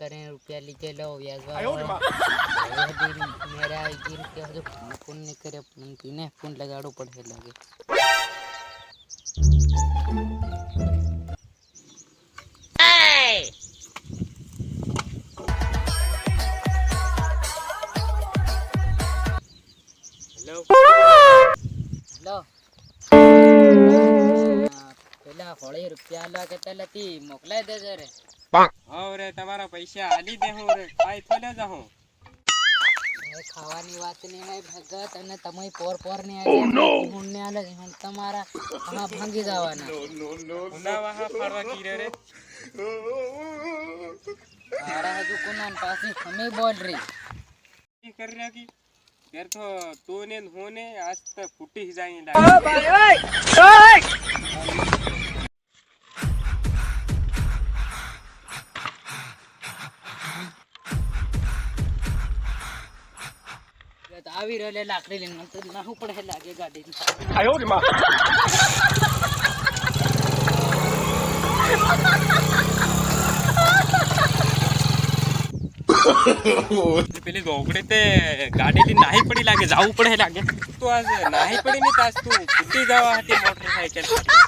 કરીને રૂપિયા લીધે લો વ્યાજવા મેરા ગીર કે હજુ ફોન નહીં કરે પીને ફોન લગાડવું પડશે લાગે હેલો હેલો પેલા હોળી રૂપિયા લા કે તલતી મોકલાઈ દેજે રે હા રે તમારા પૈસા આલી દે હું રે ખાઈ થોડે જાઉં એ ખાવાની વાત નહીં હોય ભગત અને તમે પોર ને આલે હું ને આલે તમારા આમાં ભાંગી જવાના ઉનાવા હા ફરવા કીરે રે તારા હજુ કોના પાસે હમે બોલ રહી ઈ કરી રાખી ઘર તો તું ને હોને આજ તો ફૂટી જાય લાગે ઓ ભાઈ ઓય આવી રહે લાકડી લઈને તો નાહું પડે લાગે ગાડી આયો રે માં પેલી રોકડે તે ગાડી થી નાહી પડી લાગે જાવું પડે લાગે તો આજ નાહી પડી ને તાસ તું ફૂટી જવા હતી મોટરસાઇકલ